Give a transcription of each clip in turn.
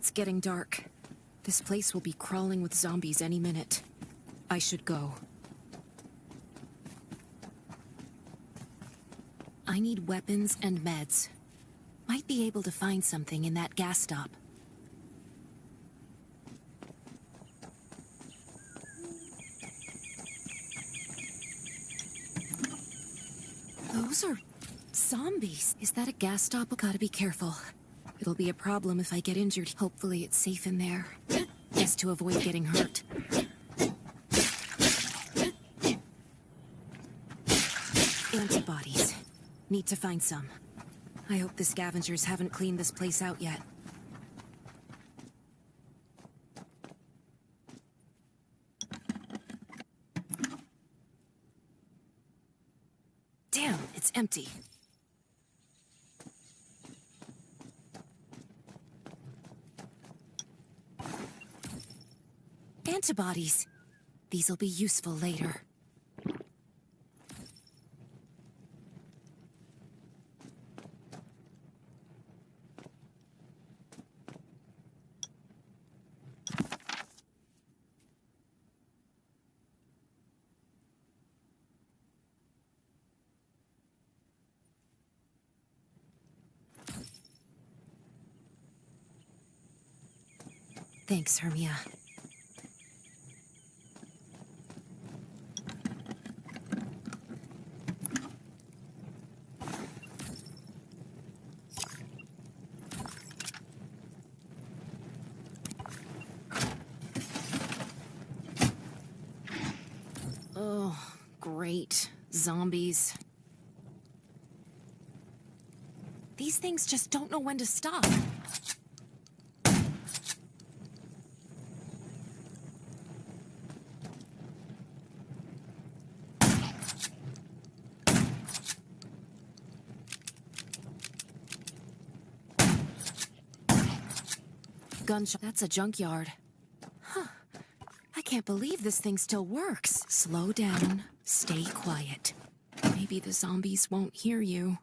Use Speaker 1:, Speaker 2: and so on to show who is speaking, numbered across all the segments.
Speaker 1: It's getting dark. This place will be crawling with zombies any minute. I should go. I need weapons and meds. Might be able to find something in that gas stop. Those are zombies. Is that a gas stop? Gotta be careful. It'll be a problem if I get injured. Hopefully it's safe in there. Just to avoid getting hurt. Antibodies. Need to find some. I hope the scavengers haven't cleaned this place out yet. Damn, it's empty. Antibodies. These'll be useful later. Thanks, Hermia. Oh, great. Zombies. These things just don't know when to stop. Gunshot. That's a junkyard. Huh. I can't believe this thing still works. Slow down. Stay quiet. Maybe the zombies won't hear you.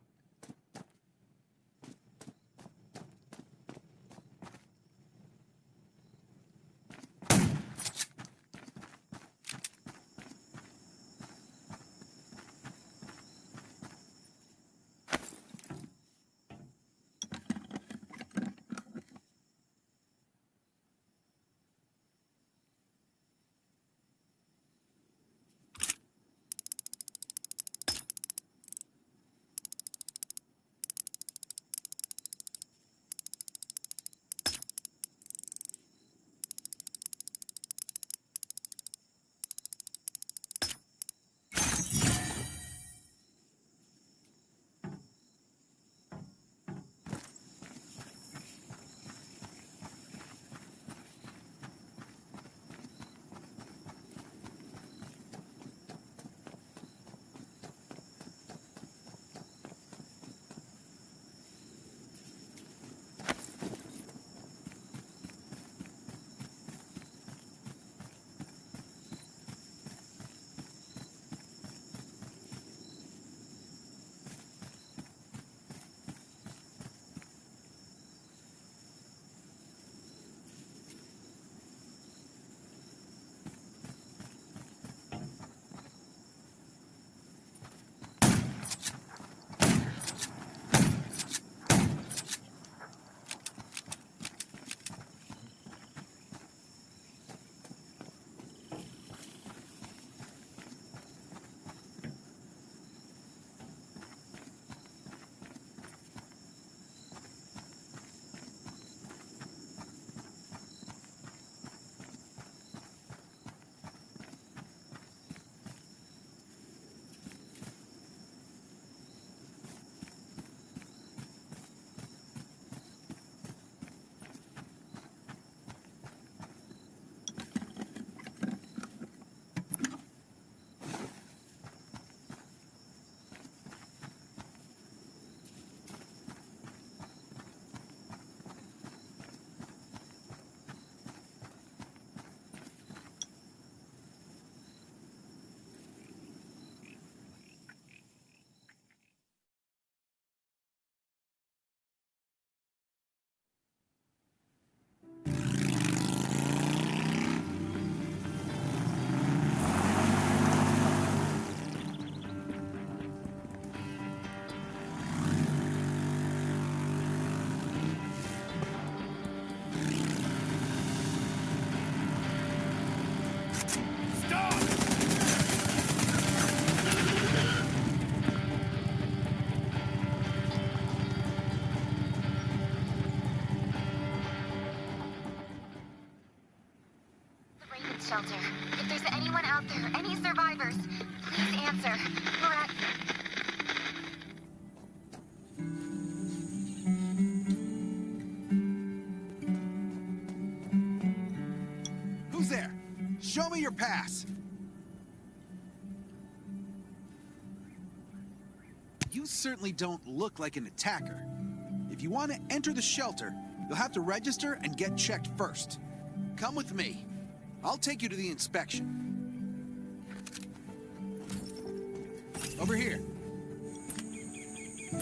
Speaker 2: shelter. If there's anyone out there, any survivors, please answer. We're at...
Speaker 3: Who's there? Show me your pass. You certainly don't look like an attacker. If you want to enter the shelter, you'll have to register and get checked first. Come with me. I'll take you to the inspection. Over here.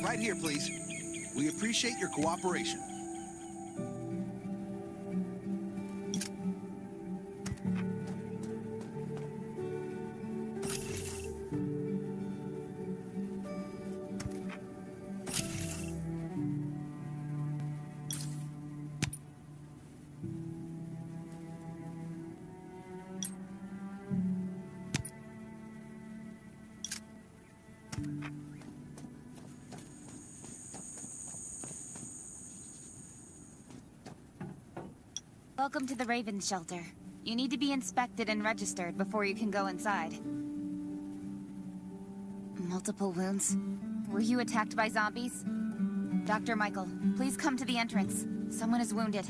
Speaker 3: Right here, please. We appreciate your cooperation.
Speaker 2: Welcome to the Raven shelter. You need to be inspected and registered before you can go inside. Multiple wounds. Were you attacked by zombies? Dr. Michael, please come to the entrance. Someone is wounded.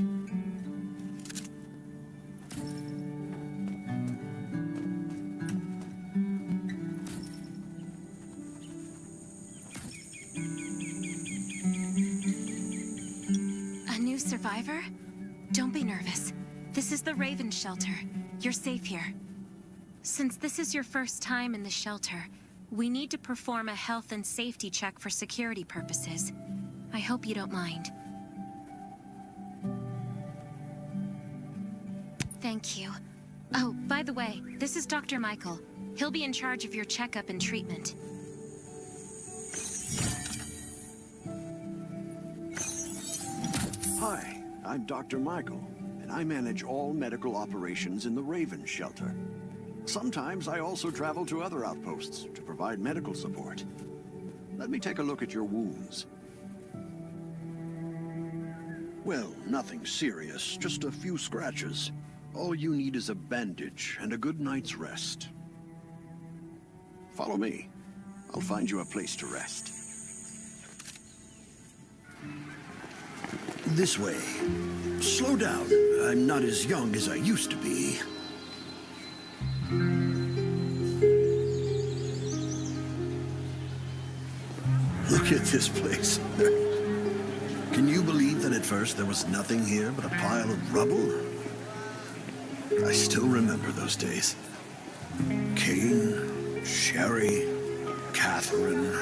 Speaker 1: A new survivor? Don't be nervous. This is the Raven shelter. You're safe here. Since this is your first time in the shelter, we need to perform a health and safety check for security purposes. I hope you don't mind. Thank you. Oh, by the way, this is Dr. Michael. He'll be in charge of your checkup and treatment.
Speaker 4: Hi, I'm Dr. Michael, and I manage all medical operations in the Raven shelter. Sometimes I also travel to other outposts to provide medical support. Let me take a look at your wounds. Well, nothing serious, just a few scratches. All you need is a bandage and a good night's rest. Follow me. I'll find you a place to rest. This way. Slow down. I'm not as young as I used to be. Look at this place. Can you believe that at first there was nothing here but a pile of rubble? I still remember those days. Kane, Sherry, Catherine.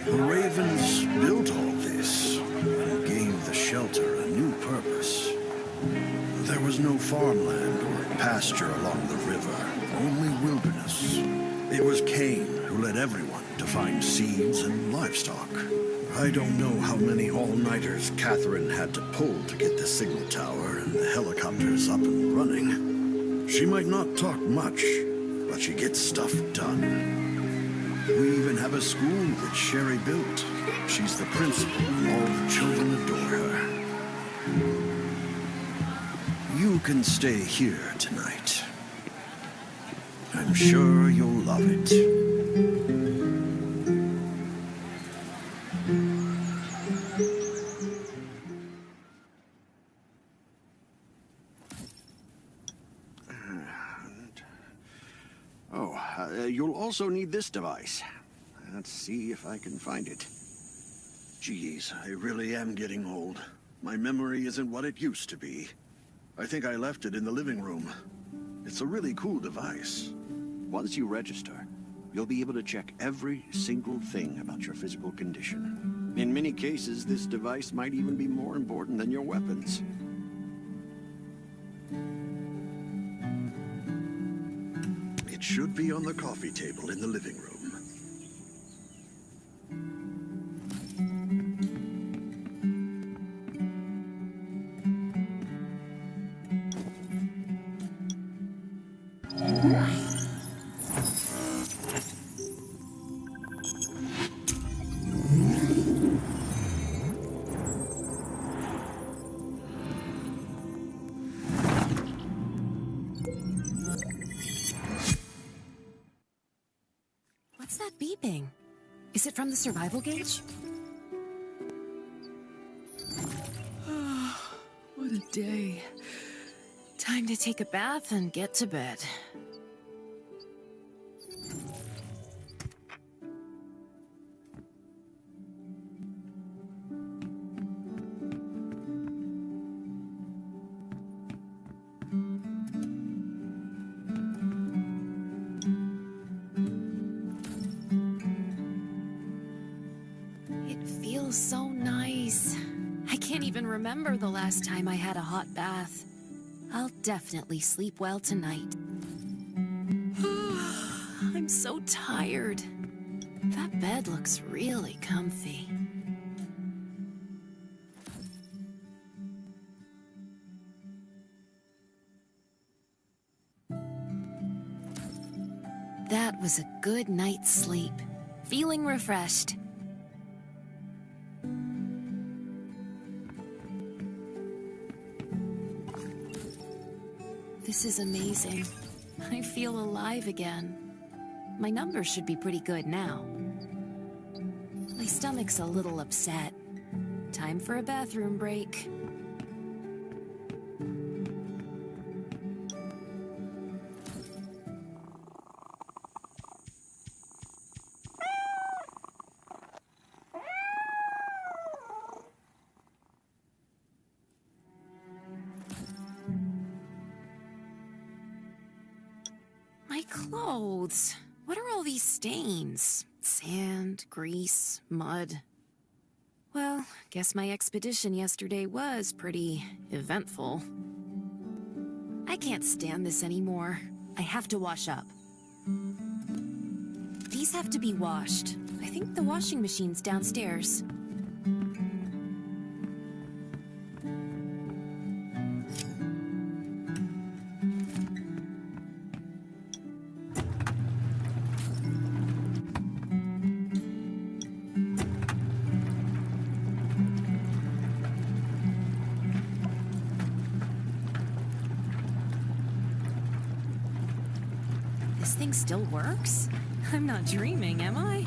Speaker 4: The Ravens built all this and gave the shelter a new purpose. There was no farmland or pasture along the river, only wilderness. It was Kane who led everyone to find seeds and livestock. I don't know how many all-nighters Catherine had to pull to get the signal tower and the helicopters up and running. She might not talk much, but she gets stuff done. We even have a school that Sherry built. She's the principal, and all the children adore her. You can stay here tonight. I'm sure you'll love it. You'll also need this device. Let's see if I can find it. Geez, I really am getting old. My memory isn't what it used to be. I think I left it in the living room. It's a really cool device. Once you register, you'll be able to check every single thing about your physical condition. In many cases, this device might even be more important than your weapons. It should be on the coffee table in the living room.
Speaker 5: that beeping? Is it from the survival gauge? What a day. Time to take a bath and get to bed. So nice. I can't even remember the last time I had a hot bath. I'll definitely sleep well tonight. I'm so tired. That bed looks really comfy. That was a good night's sleep. Feeling refreshed. This is amazing. I feel alive again. My numbers should be pretty good now. My stomach's a little upset. Time for a bathroom break. My clothes. What are all these stains? Sand, grease, mud. Well, guess my expedition yesterday was pretty eventful. I can't stand this anymore. I have to wash up. These have to be washed. I think the washing machine's downstairs. This thing still works? I'm not dreaming, am I?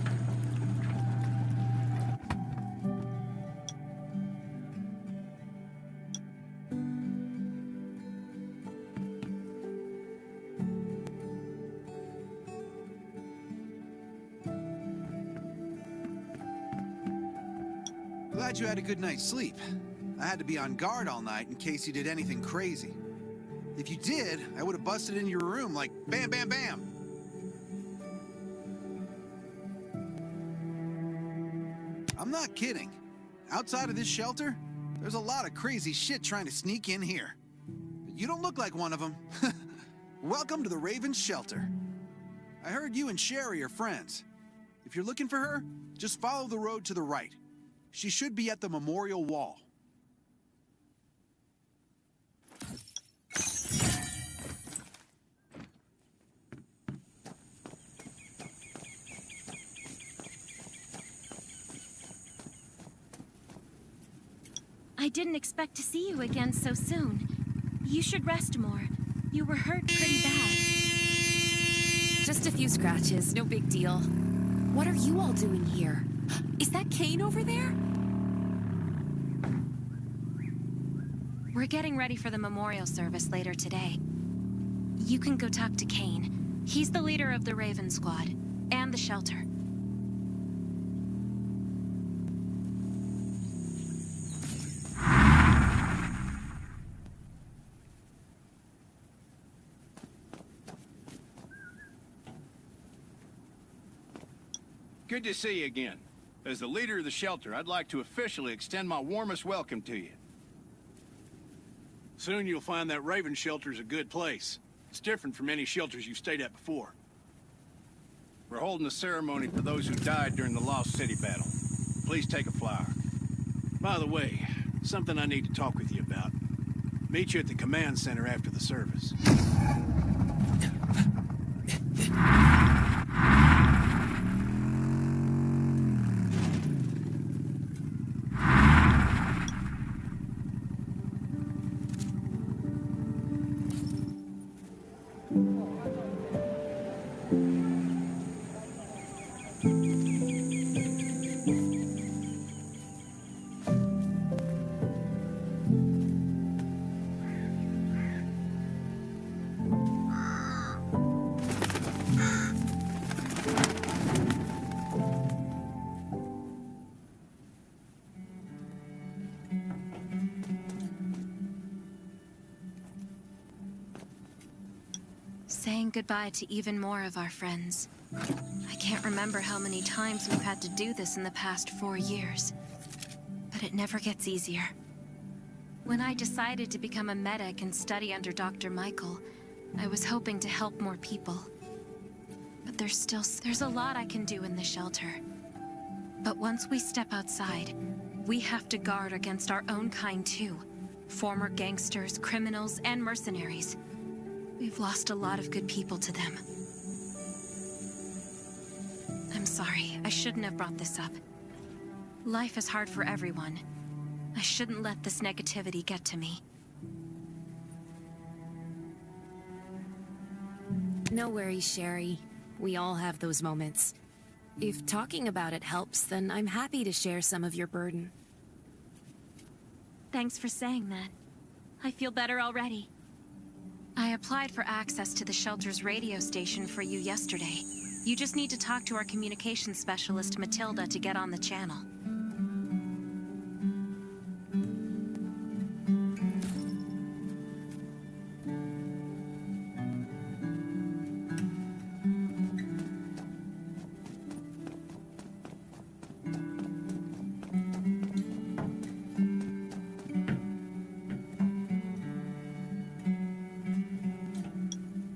Speaker 3: Glad you had a good night's sleep. I had to be on guard all night in case you did anything crazy. If you did, I would have busted into your room like bam, bam, bam. I'm not kidding. Outside of this shelter, there's a lot of crazy shit trying to sneak in here. But you don't look like one of them. Welcome to the Raven's shelter. I heard you and Sherry are friends. If you're looking for her, just follow the road to the right. She should be at the memorial wall.
Speaker 1: I didn't expect to see you again so soon. You should rest more. You were hurt pretty bad.
Speaker 5: Just a few scratches, no big deal. What are you all doing here? Is that Kane over there?
Speaker 1: We're getting ready for the memorial service later today. You can go talk to Kane. He's the leader of the Raven Squad and the shelter.
Speaker 6: Good to see you again. As the leader of the shelter, I'd like to officially extend my warmest welcome to you. Soon you'll find that Raven shelter's a good place. It's different from any shelters you've stayed at before. We're holding a ceremony for those who died during the Lost City battle. Please take a flower. By the way, something I need to talk with you about. Meet you at the command center after the service.
Speaker 1: saying goodbye to even more of our friends. I can't remember how many times we've had to do this in the past 4 years. But it never gets easier. When I decided to become a medic and study under Dr. Michael, I was hoping to help more people. But there's a lot I can do in the shelter. But once we step outside, we have to guard against our own kind too. Former gangsters, criminals, and mercenaries. We've lost a lot of good people to them. I'm sorry, I shouldn't have brought this up. Life is hard for everyone. I shouldn't let this negativity get to me.
Speaker 5: No worries, Sherry. We all have those moments. If talking about it helps, then I'm happy to share some of your burden.
Speaker 1: Thanks for saying that. I feel better already. I applied for access to the shelter's radio station for you yesterday. You just need to talk to our communications specialist, Matilda, to get on the channel.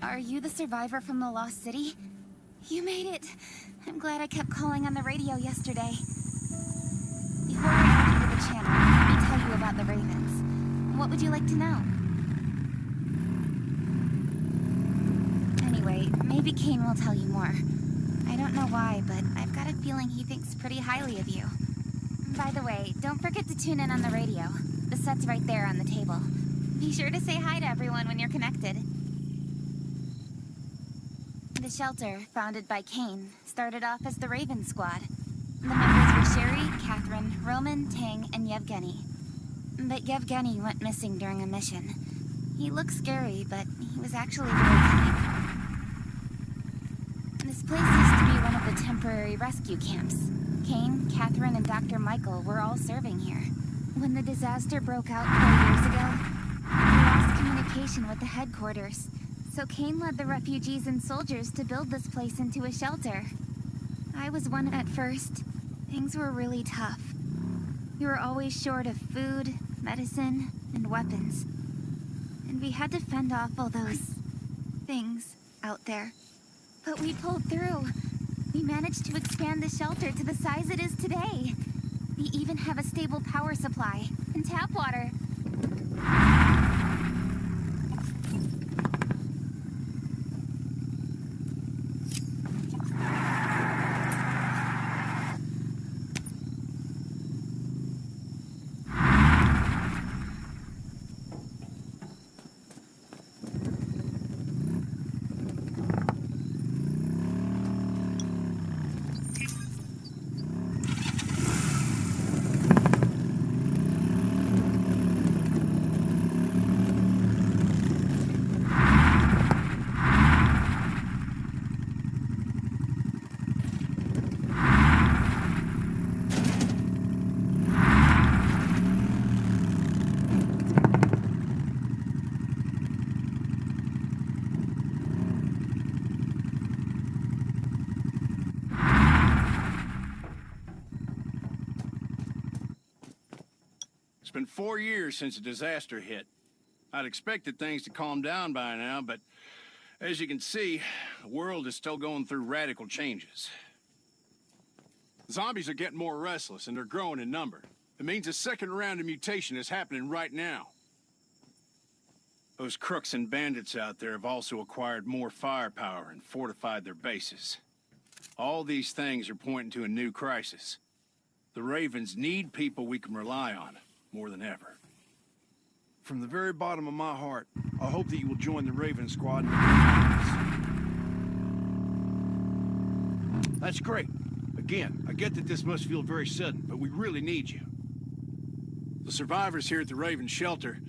Speaker 2: Are you the survivor from the Lost City? You made it. I'm glad I kept calling on the radio yesterday. Before I add you to the channel, let me tell you about the Ravens. What would you like to know? Anyway, maybe Kane will tell you more. I don't know why, but I've got a feeling he thinks pretty highly of you. By the way, don't forget to tune in on the radio. The set's right there on the table. Be sure to say hi to everyone when you're connected. The shelter, founded by Kane, started off as the Raven Squad. The members were Sherry, Catherine, Roman, Tang, and Yevgeny. But Yevgeny went missing during a mission. He looked scary, but he was actually really kind. This place used to be one of the temporary rescue camps. Kane, Catherine, and Dr. Michael were all serving here. When the disaster broke out 4 years ago, we lost communication with the headquarters. So Kane led the refugees and soldiers to build this place into a shelter. I was one at first. Things were really tough. We were always short of food, medicine, and weapons. And we had to fend off all those things out there. But we pulled through. We managed to expand the shelter to the size it is today. We even have a stable power supply and tap water.
Speaker 6: It's been 4 years since the disaster hit. I'd expected things to calm down by now, but as you can see, the world is still going through radical changes. Zombies are getting more restless, and they're growing in number. It means a second round of mutation is happening right now. Those crooks and bandits out there have also acquired more firepower and fortified their bases. All these things are pointing to a new crisis. The Ravens need people we can rely on, more than ever.
Speaker 7: From the very bottom of my heart, I hope that you will join the Raven Squad and become members. That's great. Again, I get that this must feel very sudden, but we really need you.
Speaker 6: The survivors here at the Raven Shelter...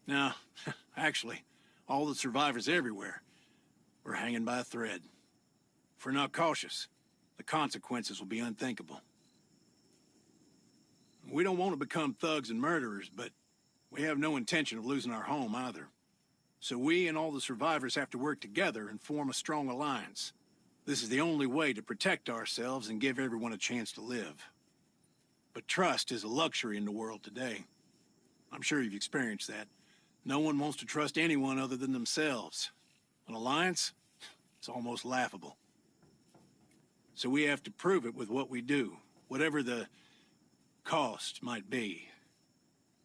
Speaker 6: No, actually, all the survivors everywhere, we're hanging by a thread. If we're not cautious, the consequences will be unthinkable. We don't want to become thugs and murderers, but we have no intention of losing our home either. So we and all the survivors have to work together and form a strong alliance. This is the only way to protect ourselves and give everyone a chance to live. But trust is a luxury in the world today. I'm sure you've experienced that. No one wants to trust anyone other than themselves. An alliance? It's almost laughable. So we have to prove it with what we do, whatever the cost might be.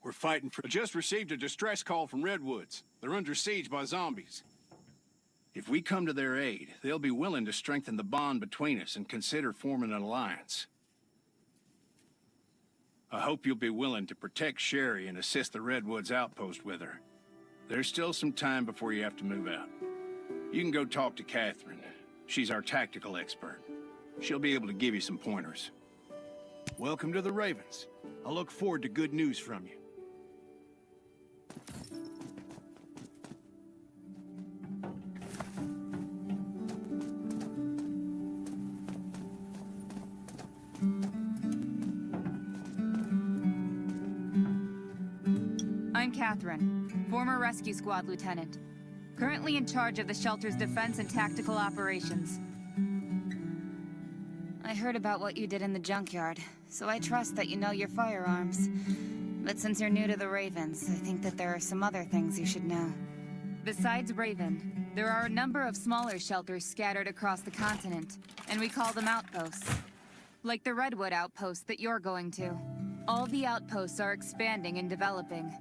Speaker 6: We're fighting for...
Speaker 7: I just received a distress call from Redwoods. They're under siege by zombies.
Speaker 6: If we come to their aid, they'll be willing to strengthen the bond between us and consider forming an alliance. I hope you'll be willing to protect Sherry and assist the Redwoods outpost with her. There's still some time before you have to move out. You can go talk to Catherine. She's our tactical expert. She'll be able to give you some pointers.
Speaker 7: Welcome to the Ravens. I look forward to good news from you.
Speaker 8: I'm Catherine, former rescue squad lieutenant. Currently in charge of the shelter's defense and tactical operations. I heard about what you did in the junkyard, so I trust that you know your firearms. But since you're new to the Ravens, I think that there are some other things you should know. Besides Raven, there are a number of smaller shelters scattered across the continent, and we call them outposts. Like the Redwood outpost that you're going to. All the outposts are expanding and developing,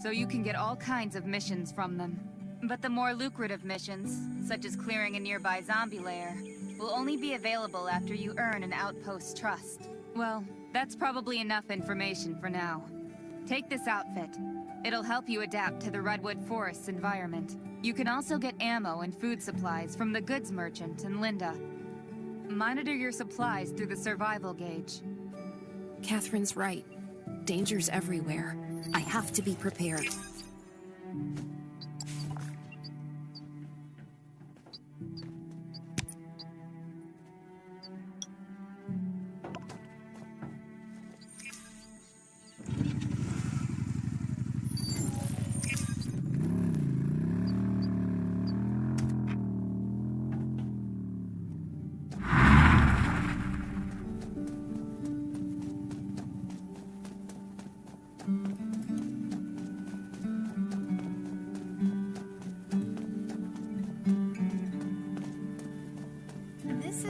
Speaker 8: so you can get all kinds of missions from them. But the more lucrative missions, such as clearing a nearby zombie lair, will only be available after you earn an outpost's trust. Well, that's probably enough information for now. Take this outfit. It'll help you adapt to the Redwood Forest's environment. You can also get ammo and food supplies from the goods merchant in Linda. Monitor your supplies through the survival gauge.
Speaker 5: Catherine's right. Danger's everywhere. I have to be prepared.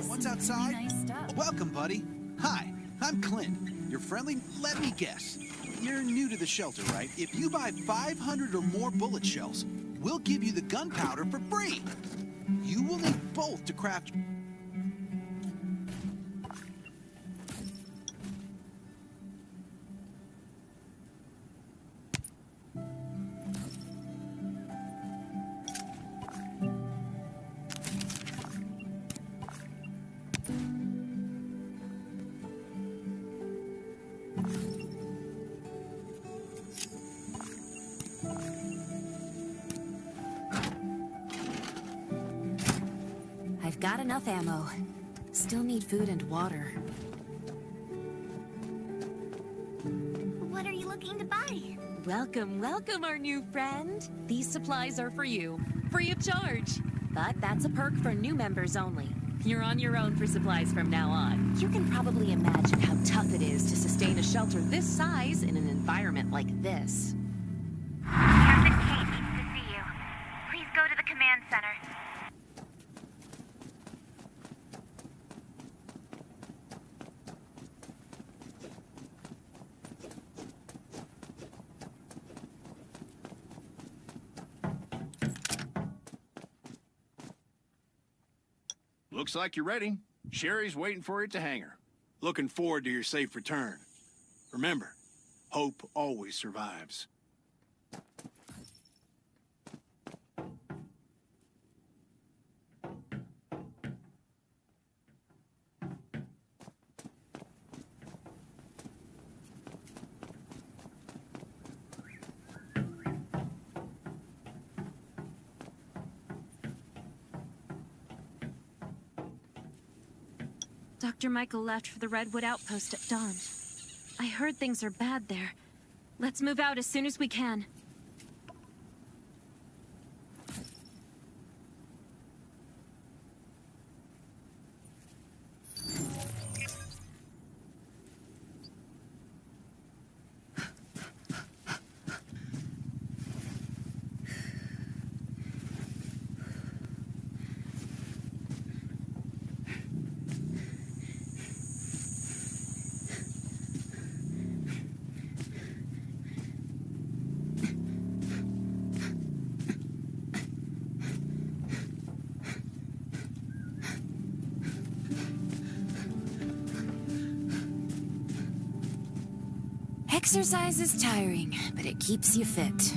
Speaker 3: What's outside?
Speaker 2: Nice stuff.
Speaker 3: Welcome, buddy. Hi, I'm Clint. Your friendly... Let me guess. You're new to the shelter, right? If you buy 500 or more bullet shells, we'll give you the gunpowder for free. You will need both to craft...
Speaker 5: I've got enough ammo. Still need food and water.
Speaker 2: What are you looking to buy?
Speaker 9: Welcome, welcome, our new friend. These supplies are for you, free of charge. But that's a perk for new members only. You're on your own for supplies from now on. You can probably imagine how tough it is to sustain a shelter this size in an environment like this.
Speaker 2: Captain Kate needs to see you. Please go to the command center.
Speaker 6: Looks like you're ready. Sherry's waiting for you at the hangar. Looking forward to your safe return. Remember, hope always survives.
Speaker 1: Dr. Michael left for the Redwood outpost at dawn. I heard things are bad there. Let's move out as soon as we can.
Speaker 5: Exercise is tiring, but it keeps you fit.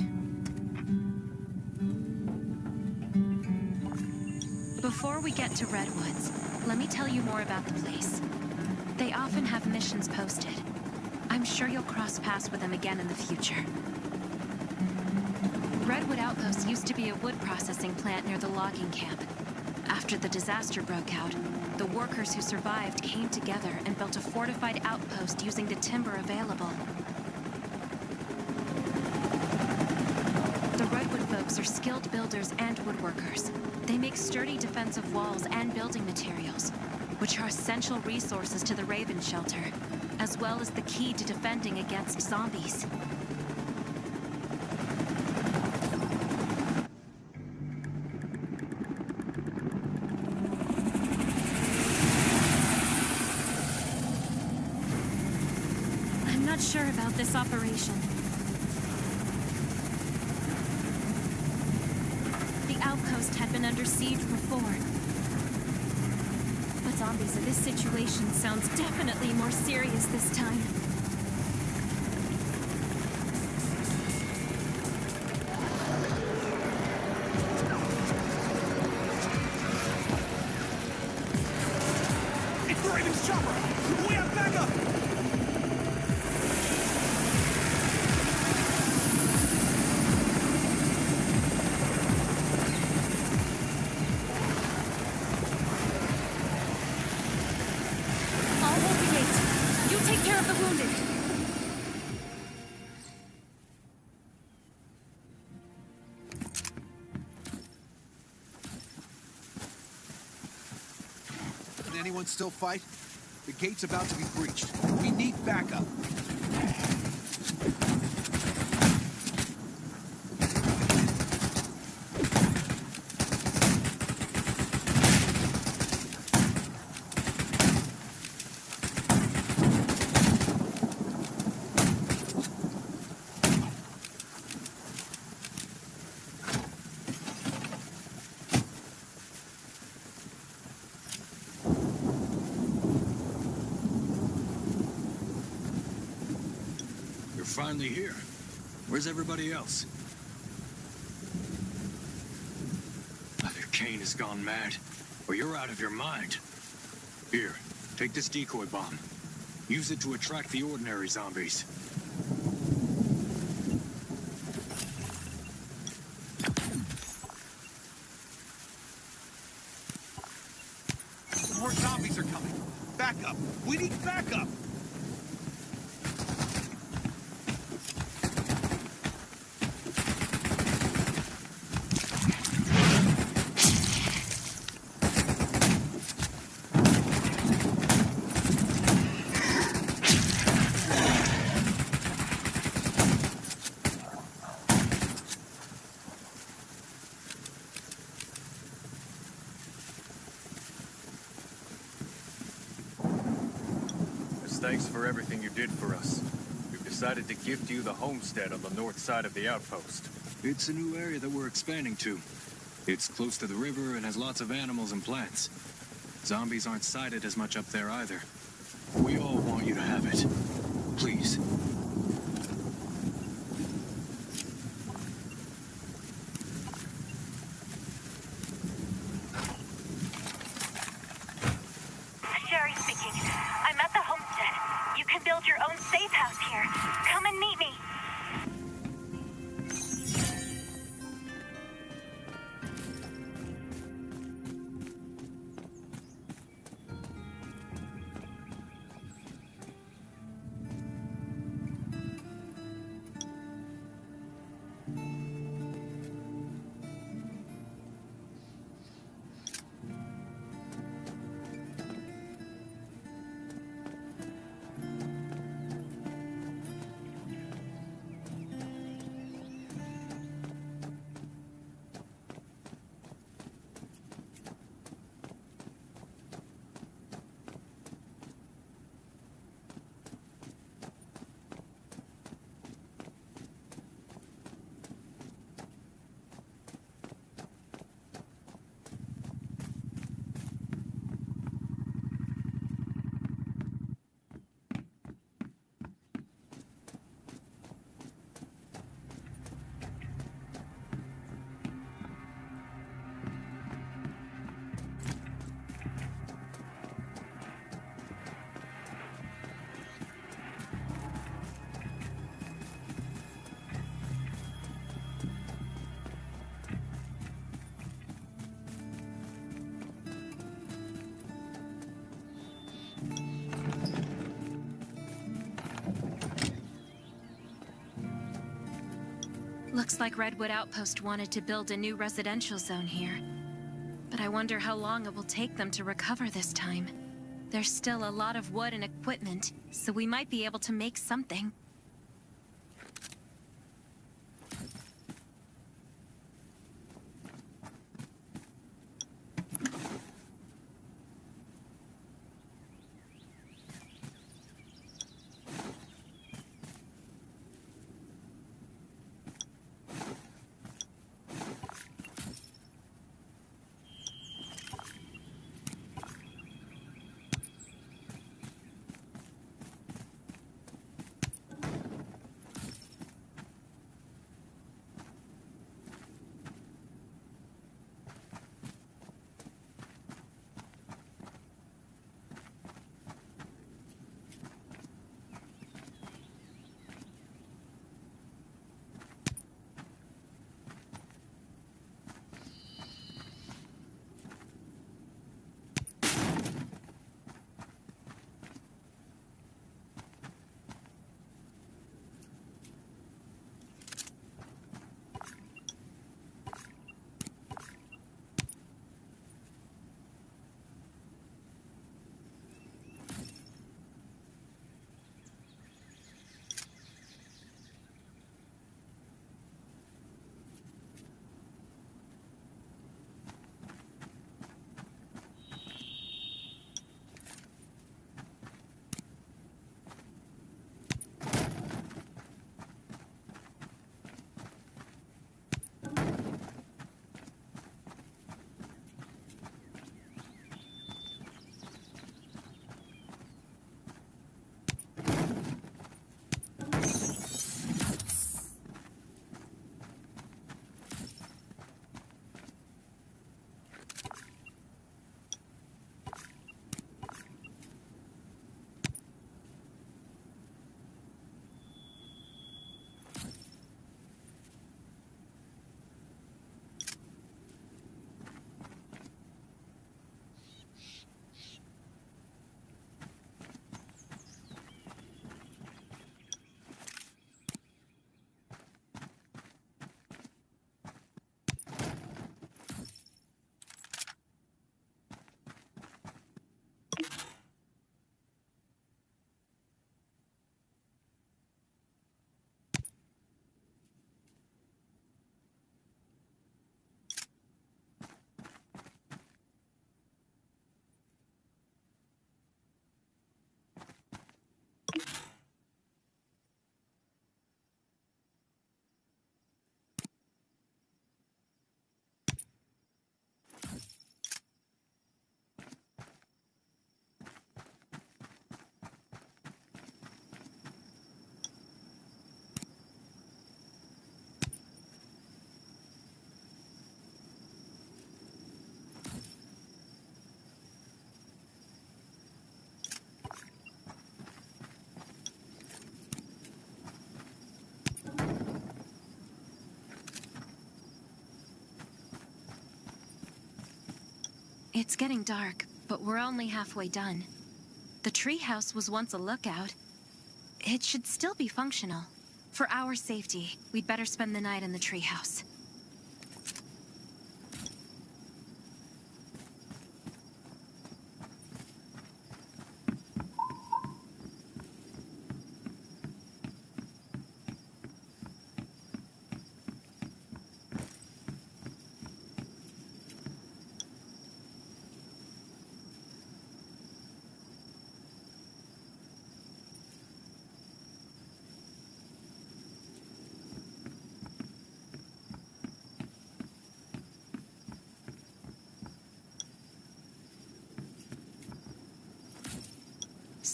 Speaker 1: Before we get to Redwoods, let me tell you more about the place. They often have missions posted. I'm sure you'll cross paths with them again in the future. Redwood Outpost used to be a wood processing plant near the logging camp. After the disaster broke out, the workers who survived came together and built a fortified outpost using the timber available. The Redwood folks are skilled builders and woodworkers. They make sturdy defensive walls and building materials, which are essential resources to the Raven Shelter, as well as the key to defending against zombies. I'm not sure about this operation. The outpost had been under siege before. But zombies in this situation sounds definitely more serious this time.
Speaker 3: It's the Raven's chopper! We have backup!
Speaker 1: I'll hold the gate. You take care of the wounded.
Speaker 3: Can anyone still fight? The gate's about to be breached. We need backup.
Speaker 10: You're finally here. Where's everybody else? Either Kane has gone mad, or you're out of your mind. Here, take this decoy bomb. Use it to attract the ordinary zombies.
Speaker 3: More zombies are coming. Backup! We need backup!
Speaker 10: Thanks for everything you did for us. We've decided to gift you the homestead on the north side of the outpost. It's a new area that we're expanding to. It's close to the river and has lots of animals and plants. Zombies aren't sighted as much up there either. We all want you to have it. Please.
Speaker 11: Sherry speaking. I'm at the homestead. You can build your own safe house here. Come and meet me.
Speaker 1: Looks like Redwood Outpost wanted to build a new residential zone here. But I wonder how long it will take them to recover this time. There's still a lot of wood and equipment, so we might be able to make something. It's getting dark, but we're only halfway done. The treehouse was once a lookout. It should still be functional. For our safety, we'd better spend the night in the treehouse.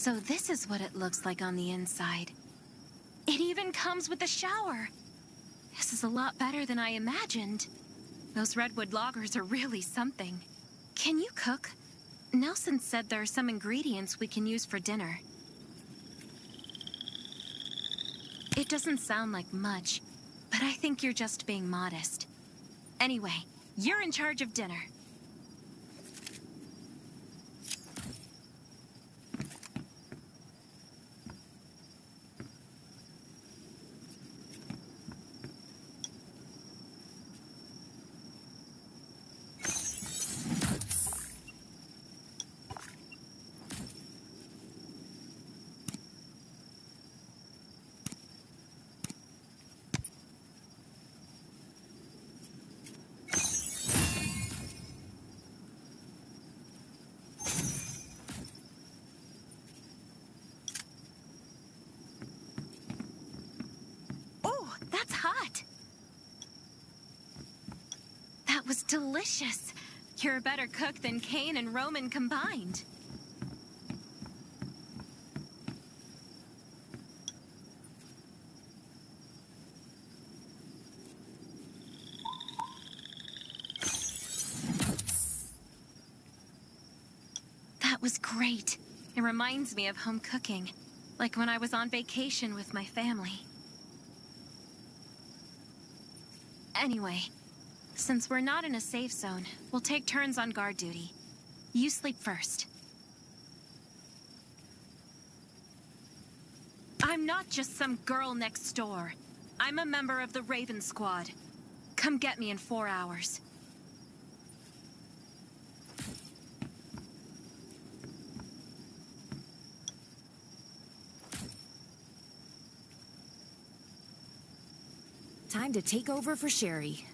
Speaker 1: So this is what it looks like on the inside. It even comes with a shower. This is a lot better than I imagined. Those redwood loggers are really something. Can you cook? Nelson said there are some ingredients we can use for dinner. It doesn't sound like much, but I think you're just being modest. Anyway, you're in charge of dinner. was delicious. You're a better cook than Cain and Roman combined. That was great. It reminds me of home cooking, like when I was on vacation with my family. Anyway, since we're not in a safe zone, we'll take turns on guard duty. You sleep first. I'm not just some girl next door. I'm a member of the Raven Squad. Come get me in 4 hours.
Speaker 5: Time to take over for Sherry.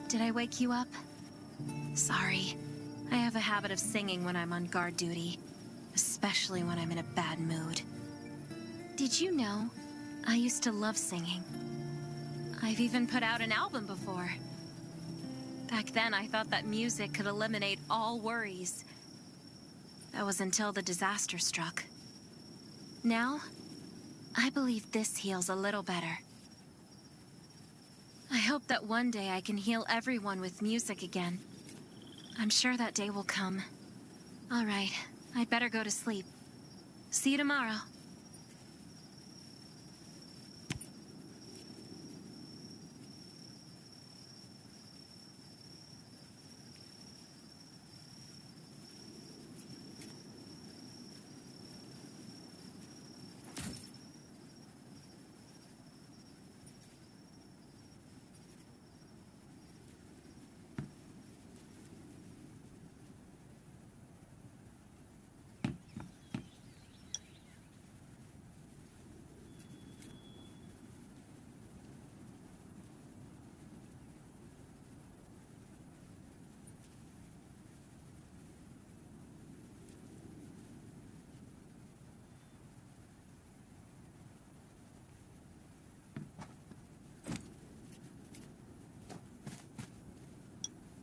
Speaker 1: Did I wake you up? Sorry. I have a habit of singing when I'm on guard duty, especially when I'm in a bad mood. Did you know? I used to love singing. I've even put out an album before. Back then, I thought that music could eliminate all worries. That was until the disaster struck. Now, I believe this heals a little better. I hope that one day I can heal everyone with music again. I'm sure that day will come. All right, I'd better go to sleep. See you tomorrow.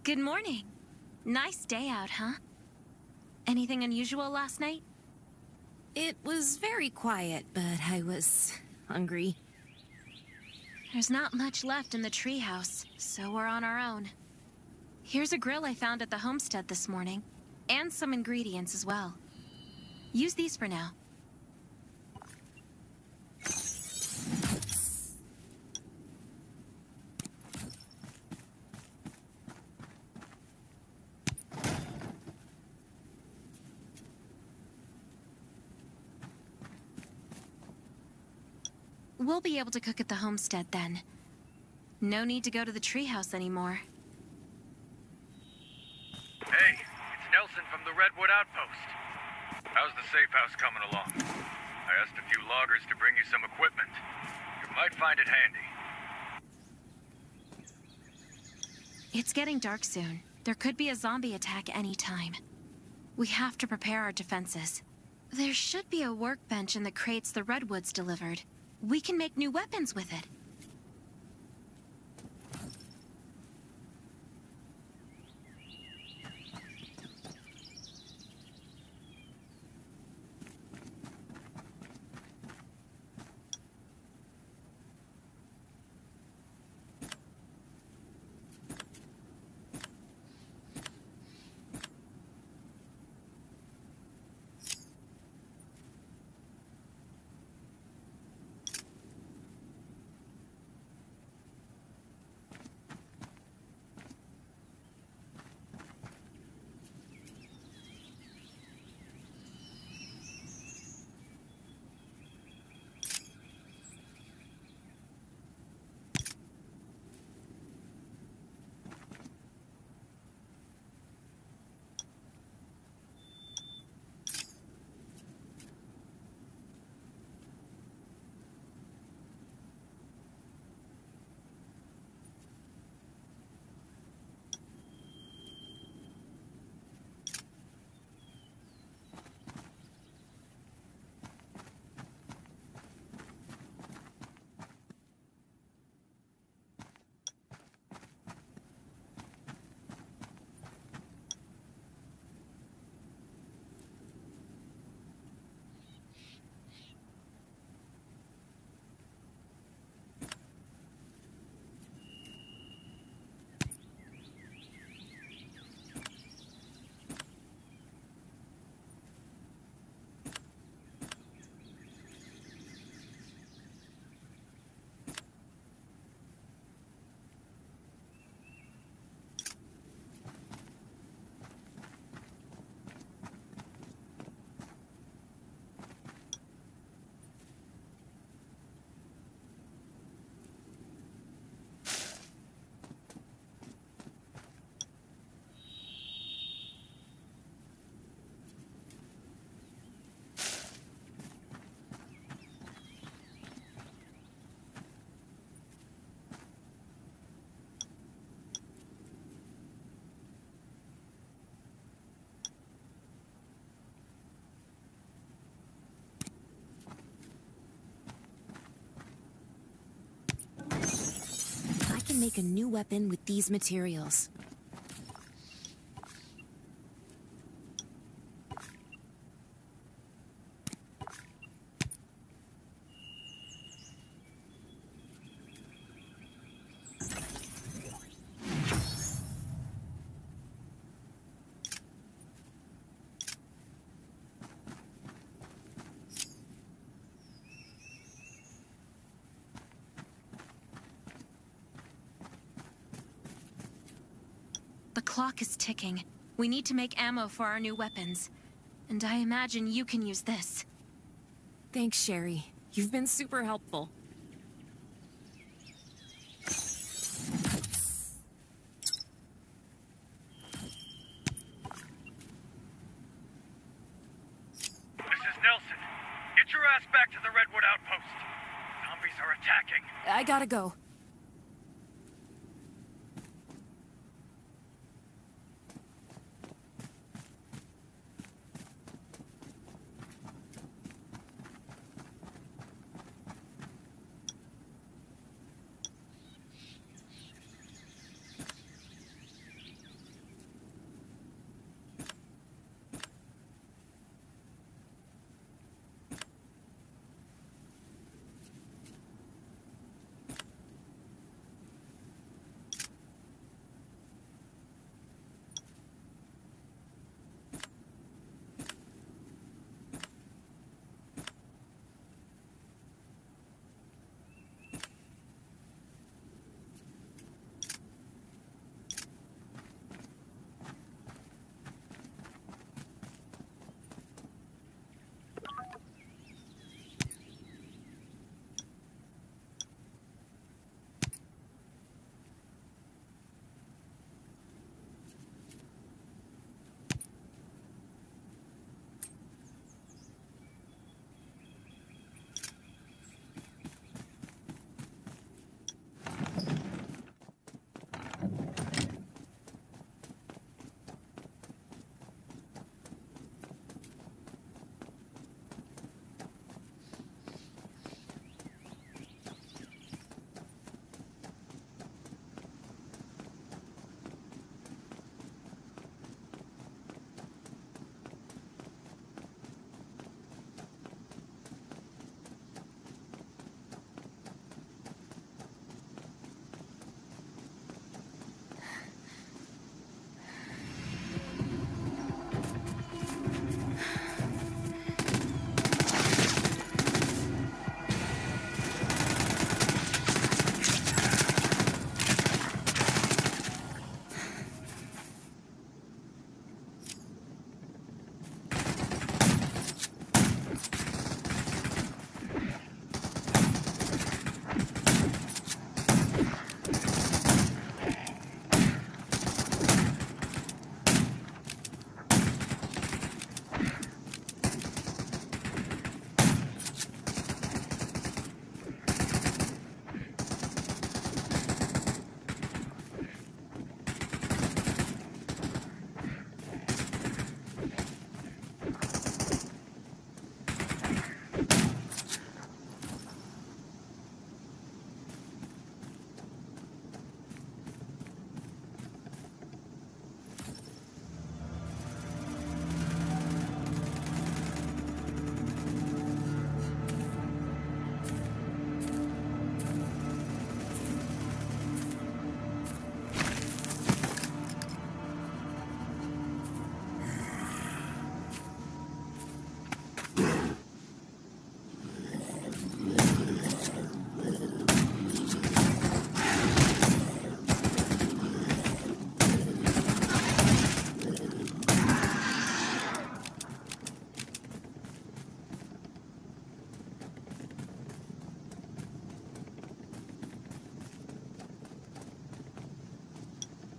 Speaker 1: Good morning. Nice day out, huh? Anything unusual last night?
Speaker 5: It was very quiet, but I was hungry.
Speaker 1: There's not much left in the treehouse, so we're on our own. Here's a grill I found at the homestead this morning, and some ingredients as well. Use these for now. We'll be able to cook at the homestead then. No need to go to the treehouse anymore.
Speaker 10: Hey, it's Nelson from the Redwood Outpost. How's the safe house coming along? I asked a few loggers to bring you some equipment. You might find it handy.
Speaker 1: It's getting dark soon. There could be a zombie attack anytime. We have to prepare our defenses. There should be a workbench in the crates the Redwoods delivered. We can make new weapons with it.
Speaker 5: I can make a new weapon with these materials.
Speaker 1: The clock is ticking. We need to make ammo for our new weapons. And I imagine you can use this.
Speaker 5: Thanks, Sherry. You've been super helpful.
Speaker 10: This is Nelson. Get your ass back to the Redwood Outpost. Zombies are attacking.
Speaker 5: I gotta go.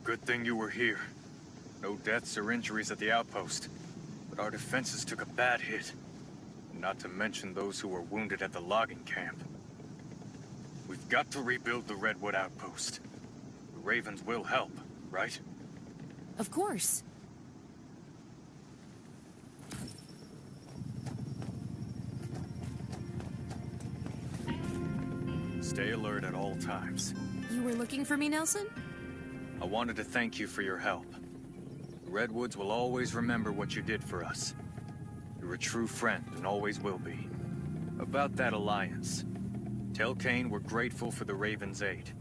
Speaker 10: Good thing you were here. No deaths or injuries at the outpost. But our defenses took a bad hit. Not to mention those who were wounded at the logging camp. We've got to rebuild the Redwood outpost. The Ravens will help, right?
Speaker 5: Of course.
Speaker 10: Stay alert at all times.
Speaker 5: You were looking for me, Nelson?
Speaker 10: I wanted to thank you for your help. The Redwoods will always remember what you did for us. You're a true friend and always will be. About that alliance. Tell Kane we're grateful for the Ravens' aid.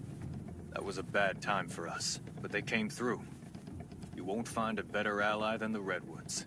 Speaker 10: That was a bad time for us, but they came through. You won't find a better ally than the Redwoods.